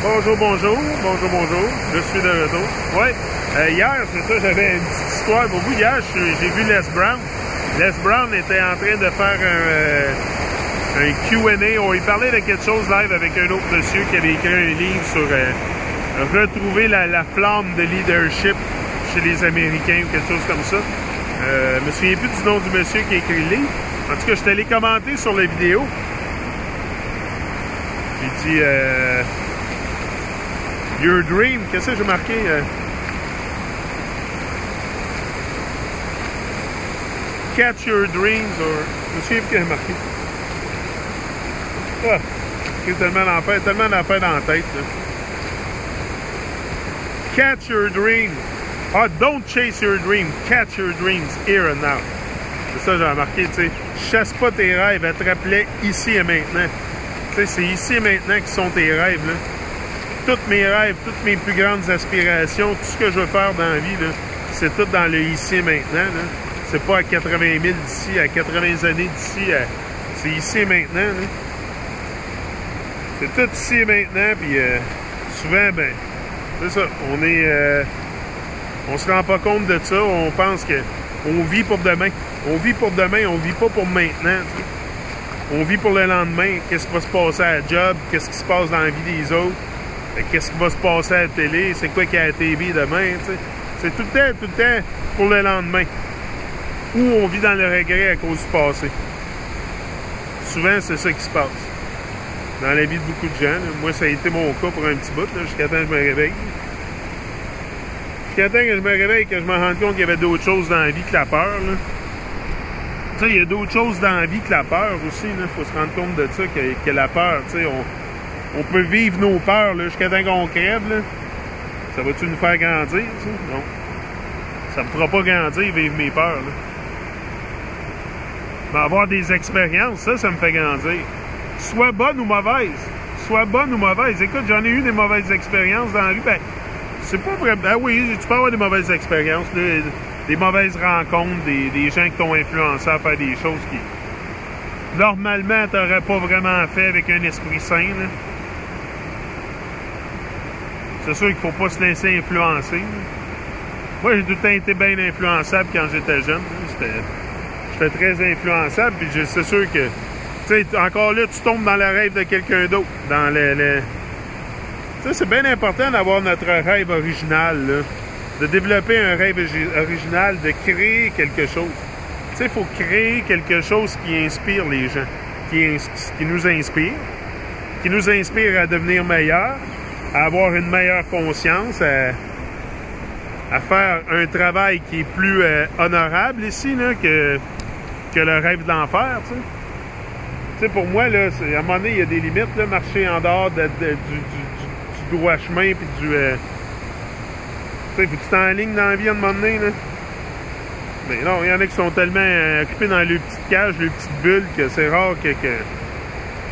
Bonjour, bonjour, bonjour, bonjour. Je suis de retour. Ouais, hier, c'est ça, j'avais une petite histoire pour vous. Hier, j'ai vu Les Brown. Les Brown était en train de faire un Q&A. Il parlait de quelque chose live avec un autre monsieur qui avait écrit un livre sur retrouver la flamme de leadership chez les Américains ou quelque chose comme ça. Je me souviens plus du nom du monsieur qui a écrit le livre. En tout cas, je suis allé commenter sur la vidéo. J'ai dit... Your dream, qu'est-ce que j'ai marqué? Catch your dreams, or... Je me souviens plus ce que j'ai marqué. Ah, j'ai tellement d'affaires dans la tête. Là. Catch your dreams. Ah, don't chase your dreams. Catch your dreams, here and now. C'est ça que j'ai remarqué, tu sais. Chasse pas tes rêves, attrape-les ici et maintenant. Tu sais, c'est ici et maintenant qui sont tes rêves, là. Tous mes rêves, toutes mes plus grandes aspirations, tout ce que je veux faire dans la vie, c'est tout dans le ici et maintenant. C'est pas à 80 000 d'ici, à 80 années d'ici, c'est ici et maintenant. Là. C'est tout ici et maintenant, puis souvent, ben, c'est ça, on se rend pas compte de ça, on pense qu'on vit pour demain. On vit pour demain, on vit pas pour maintenant. T'sais. On vit pour le lendemain, qu'est-ce qui va se passer à la job, qu'est-ce qui se passe dans la vie des autres. Qu'est-ce qui va se passer à la télé? C'est quoi qu'il y a à la TV demain? T'sais? C'est tout le temps pour le lendemain. Ou on vit dans le regret à cause du passé. Souvent, c'est ça qui se passe. Dans la vie de beaucoup de gens. Là. Moi, ça a été mon cas pour un petit bout, jusqu'à temps que je me réveille. Jusqu'à temps que je me réveille, que je me rende compte qu'il y avait d'autres choses dans la vie que la peur. Tu sais, il y a d'autres choses dans la vie que la peur aussi. Il faut se rendre compte de ça, que la peur, tu sais, on peut vivre nos peurs jusqu'à temps qu'on crève. Là. Ça va-tu nous faire grandir, ça? Non. Ça me fera pas grandir, vivre mes peurs. Là. Mais avoir des expériences, ça me fait grandir. Soit bonne ou mauvaise. Soit bonne ou mauvaise. Écoute, j'en ai eu des mauvaises expériences dans la vie. Ben, c'est pas vraiment... Ben oui, tu peux avoir des mauvaises expériences. Là, des mauvaises rencontres, des gens qui t'ont influencé à faire des choses qui... Normalement, t'aurais pas vraiment fait avec un esprit sain. Là. C'est sûr qu'il faut pas se laisser influencer. Moi, j'ai tout le temps été bien influençable quand j'étais jeune. J'étais très influençable, puis c'est sûr que, tu sais, encore là, tu tombes dans le rêve de quelqu'un d'autre. Dans tu sais, c'est bien important d'avoir notre rêve original, là. De développer un rêve original, de créer quelque chose. Tu sais, il faut créer quelque chose qui inspire les gens, qui nous inspire à devenir meilleurs, à avoir une meilleure conscience, à faire un travail qui est plus honorable ici là, que le rêve de l'enfer. Tu sais, pour moi, là, à un moment donné, il y a des limites, là, marcher en dehors du droit chemin, puis du... tu sais, faut que tu t'enlignes dans la vie à un moment donné, là. Mais non, il y en a qui sont tellement occupés dans leur petite cage, leur petite bulle, que c'est rare que...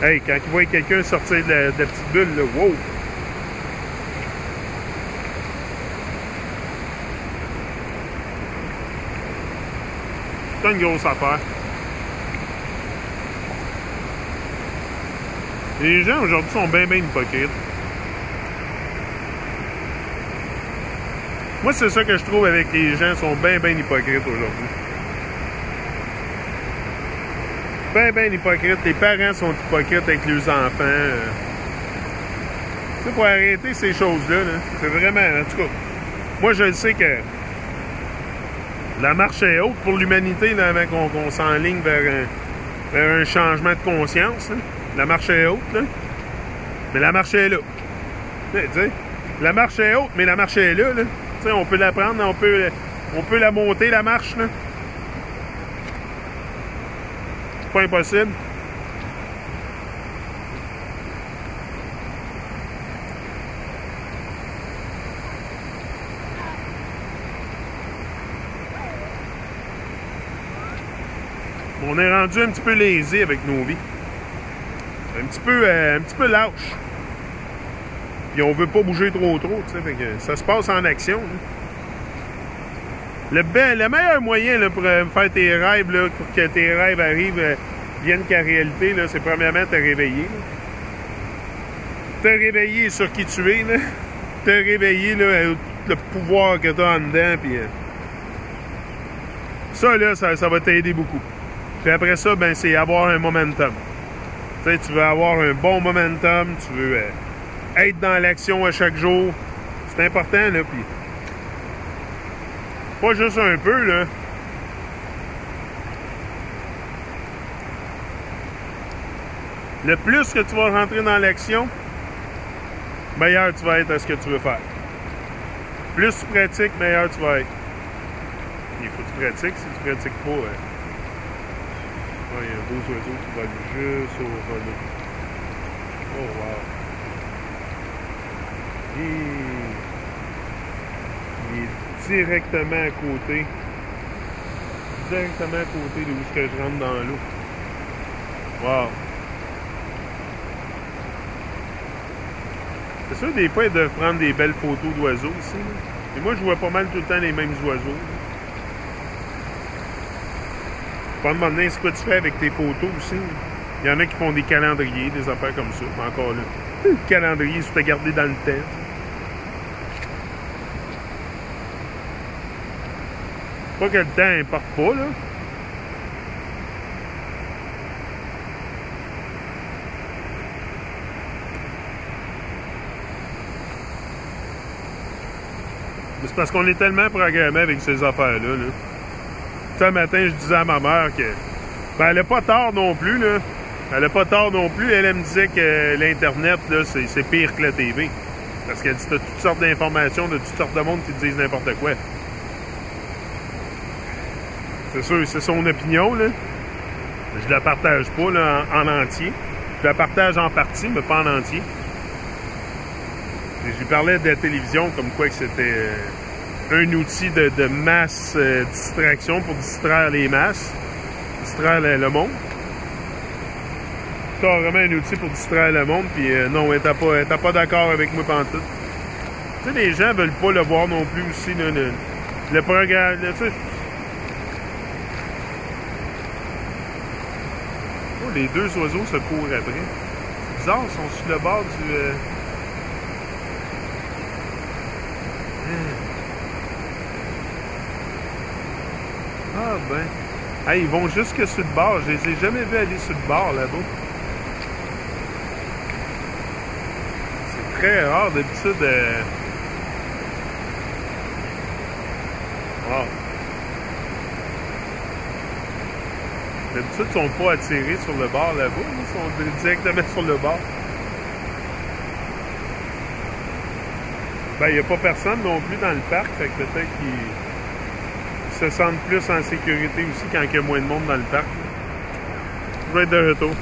Hey, quand ils voient quelqu'un sortir de la petite bulle, là, wow! C'est une grosse affaire. Les gens aujourd'hui sont bien hypocrites. Moi, c'est ça que je trouve avec les gens, sont bien hypocrites aujourd'hui. Bien hypocrites. Les parents sont hypocrites avec leurs enfants. Tu sais, pour arrêter ces choses-là, là, c'est vraiment... En tout cas, moi, je sais que la marche est haute pour l'humanité avant qu'on s'enligne vers un changement de conscience. Là. La marche est haute, là. Mais la marche est là. Tu sais, la marche est haute, mais la marche est là. Tu sais, on peut la prendre, on peut la monter, la marche. Là. C'est pas impossible. On est rendu un petit peu lésé avec nos vies. Un petit peu lâche. Puis on veut pas bouger trop, tu sais. Fait que ça se passe en action. Là. Le meilleur moyen là, pour faire tes rêves, là, pour que tes rêves arrivent, viennent qu'à réalité, c'est premièrement te réveiller. Là. te réveiller sur qui tu es, là. Te réveiller, là, le pouvoir que tu as en dedans, puis ça, là, ça va t'aider beaucoup. Puis après ça, ben, c'est avoir un momentum. Tu sais, tu veux avoir un bon momentum, tu veux être dans l'action à chaque jour. C'est important, là, puis pas juste un peu, là. Le plus que tu vas rentrer dans l'action, meilleur tu vas être à ce que tu veux faire. Plus tu pratiques, meilleur tu vas être. Il faut que tu pratiques. Si tu pratiques pas, il y a un beau oiseau qui vole juste au volant. Oh wow! Il est directement à côté. Directement à côté de où je rentre dans l'eau. Wow! C'est sûr, des fois, ils doivent prendre des belles photos d'oiseaux ici. Et moi, je vois pas mal tout le temps les mêmes oiseaux. Pas de demander ce que tu fais avec tes photos aussi. Il y en a qui font des calendriers, des affaires comme ça. Mais encore là, le calendrier, c'est à garder dans le temps. Pas que le temps importe pas, là. C'est parce qu'on est tellement programmé avec ces affaires-là. Là. Ce matin, je disais à ma mère que ben, elle n'a pas tort non plus. Là. Elle n'a pas tort non plus. Elle me disait que l'Internet, là, c'est pire que la TV. Parce qu'elle dit que tu as toutes sortes d'informations de toutes sortes de monde qui te disent n'importe quoi. C'est sûr, c'est son opinion. Là. Je la partage pas là, en entier. Je la partage en partie, mais pas en entier. Je lui parlais de la télévision comme quoi que c'était un outil de masse distraction pour distraire les masses, distraire le monde. C'est vraiment un outil pour distraire le monde, puis non, elle n'était pas d'accord avec moi pantoute. Tu sais, les gens veulent pas le voir non plus aussi, là, le programme, tu sais. Oh, les deux oiseaux se courent après. C'est bizarre, ils sont sur le bord du... Ah ben. Hey, ils vont jusque sur le bord. Je les ai jamais vus aller sur le bord là-bas. C'est très rare d'habitude. Wow. D'habitude, ils sont pas attirés sur le bord là-bas. Ils sont directement sur le bord. Ben, il n'y a pas personne non plus dans le parc. Fait que peut-être qu'ils se sentent plus en sécurité aussi quand il y a moins de monde dans le parc. Je vais être de retour.